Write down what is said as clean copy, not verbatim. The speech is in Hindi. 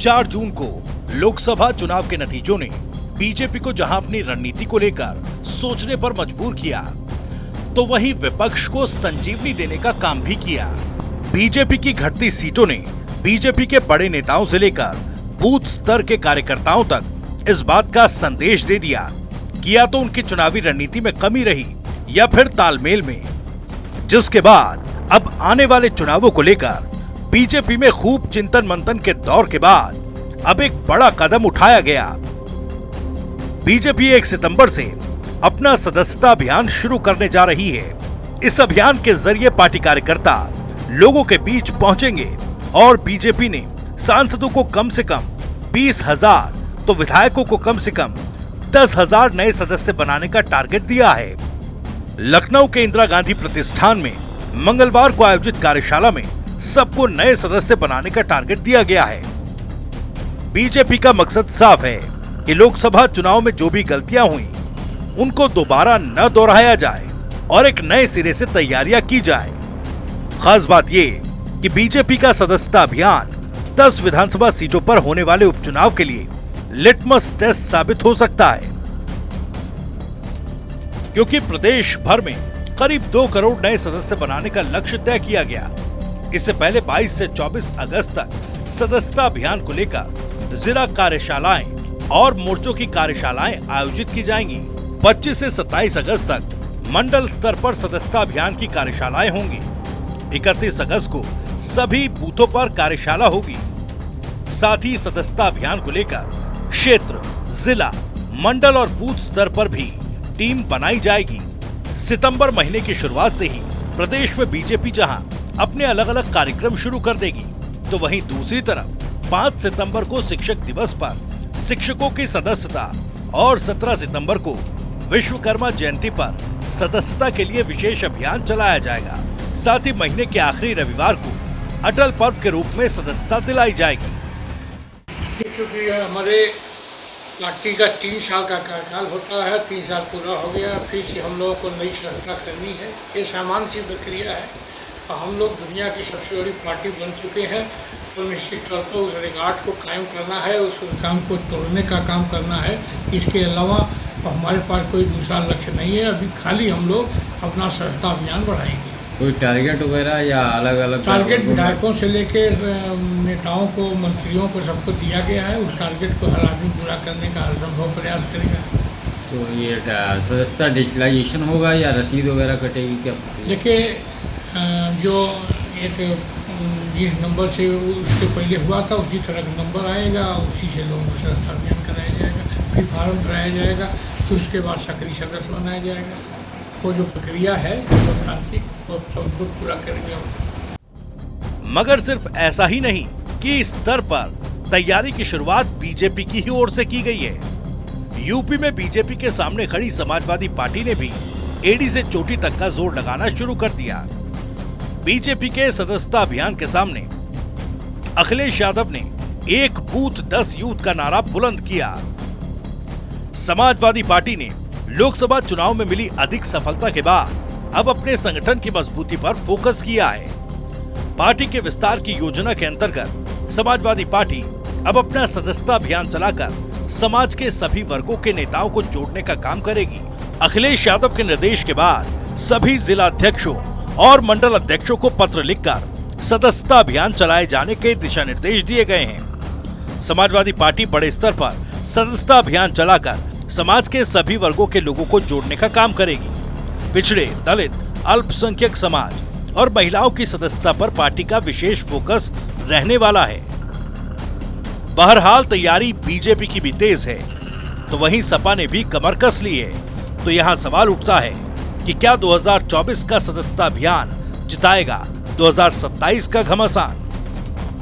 4 जून को लोकसभा चुनाव के नतीजों ने बीजेपी को जहां अपनी रणनीति को लेकर सोचने पर मजबूर किया, तो वहीं विपक्ष को संजीवनी देने का काम भी किया। बीजेपी की घटती सीटों ने बीजेपी के बड़े नेताओं से लेकर बूथ स्तर के कार्यकर्ताओं तक इस बात का संदेश दे दिया कि या तो उनकी चुनावी रणनीति में कमी रही या फिर तालमेल में, जिसके बाद अब आने वाले चुनावों को लेकर बीजेपी में खूब चिंतन मंथन के दौर के बाद अब एक बड़ा कदम उठाया गया। बीजेपी 1 सितंबर से अपना सदस्यता अभियान शुरू करने जा रही है। इस अभियान के जरिए पार्टी कार्यकर्ता लोगों के बीच पहुंचेंगे और बीजेपी ने सांसदों को कम से कम 20,000 तो विधायकों को कम से कम 10,000 नए सदस्य बनाने का टारगेट दिया है। लखनऊ के इंदिरा गांधी प्रतिष्ठान में मंगलवार को आयोजित कार्यशाला में सबको नए सदस्य बनाने का टारगेट दिया गया है। बीजेपी का मकसद साफ है कि लोकसभा चुनाव में जो भी गलतियां हुई उनको दोबारा न दोहराया जाए और एक नए सिरे से तैयारियां की जाए। खास बात ये कि बीजेपी का सदस्यता अभियान 10 विधानसभा सीटों पर होने वाले उपचुनाव के लिए लिटमस टेस्ट साबित हो सकता है, क्योंकि प्रदेश भर में करीब 2 करोड़ नए सदस्य बनाने का लक्ष्य तय किया गया। इससे पहले 22 से 24 अगस्त तक सदस्यता अभियान को लेकर जिला कार्यशालाएं और मोर्चों की कार्यशालाएं आयोजित की जाएंगी। 25 से 27 अगस्त तक मंडल स्तर पर सदस्यता अभियान की कार्यशालाएं होंगी। 31 अगस्त को सभी बूथों पर कार्यशाला होगी। साथ ही सदस्यता अभियान को लेकर क्षेत्र, जिला, मंडल और बूथ स्तर पर भी टीम बनाई जाएगी। सितंबर महीने की शुरुआत से ही प्रदेश में बीजेपी जहां अपने अलग अलग कार्यक्रम शुरू कर देगी, तो वहीं दूसरी तरफ 5 सितंबर को शिक्षक दिवस पर शिक्षकों की सदस्यता और 17 सितंबर को विश्वकर्मा जयंती पर सदस्यता के लिए विशेष अभियान चलाया जाएगा। साथ ही महीने के आखिरी रविवार को अटल पर्व के रूप में सदस्यता दिलाई जाएगी। क्योंकि हमारे पार्टी का 3 साल का कार्यकाल होता है, 3 साल पूरा हो गया, फिर से हम लोगों को नई सदस्यता करनी है। ये सामान्य सी प्रक्रिया है और हम लोग दुनिया की सबसे बड़ी पार्टी बन चुके हैं, तो निश्चित तौर पर उस रिकॉर्ड को कायम करना है, उस काम को तोड़ने का काम करना है। इसके अलावा हमारे पास कोई दूसरा लक्ष्य नहीं है। अभी खाली हम लोग अपना सदस्यता अभियान बढ़ाएंगे। कोई टारगेट वगैरह या अलग अलग टारगेट विधायकों से लेके नेताओं को, मंत्रियों को सबको दिया गया है। उस टारगेट को हर आदमी पूरा करने का हर संभव प्रयास करेगा। तो ये सदस्यता डिजिटलाइजेशन होगा या रसीद वगैरह कटेगी क्या? देखिए, जो एक जिस नंबर से उसके पहले हुआ था उसी तरह का नंबर आएगा, उसी से लोगों को सदस्यता अभियान कराया जाएगा, फिर फार्म भराया जाएगा, फिर उसके बाद सक्रिय सदस्य बनाया जाएगा। वो जो प्रक्रिया है लोकतांत्रिक, वो सब कुछ पूरा करेंगे। मगर सिर्फ ऐसा ही नहीं कि इस स्तर पर तैयारी की शुरुआत बीजेपी की ही ओर से की गई है। यूपी में बीजेपी के सामने खड़ी समाजवादी पार्टी ने भी एड़ी से चोटी तक का जोर लगाना शुरू कर दिया। बीजेपी के सदस्यता अभियान के सामने अखिलेश यादव ने 1 बूथ 10 यूथ का नारा बुलंद किया। समाजवादी पार्टी ने लोकसभा चुनाव में मिली अधिक सफलता के बाद अब अपने संगठन की मजबूती पर फोकस किया है। पार्टी के विस्तार की योजना के अंतर्गत समाजवादी पार्टी अब अपना सदस्यता अभियान चलाकर समाज के सभी वर्गों के नेताओं को जोड़ने का काम करेगी। अखिलेश यादव के निर्देश के बाद सभी जिला अध्यक्षों और मंडल अध्यक्षों को पत्र लिखकर सदस्यता अभियान चलाए जाने के दिशा निर्देश दिए गए हैं। समाजवादी पार्टी बड़े स्तर पर सदस्यता अभियान चलाकर समाज के सभी वर्गों के लोगों को जोड़ने का काम करेगी। पिछड़े, दलित, अल्पसंख्यक समाज और महिलाओं की सदस्यता पर पार्टी का विशेष फोकस रहने वाला है। बहरहाल तैयारी बीजेपी की भी तेज है, तो वहीं सपा ने भी कमर कस ली है। तो यहाँ सवाल उठता है कि क्या 2024 का सदस्यता अभियान जिताएगा 2027 का घमासान?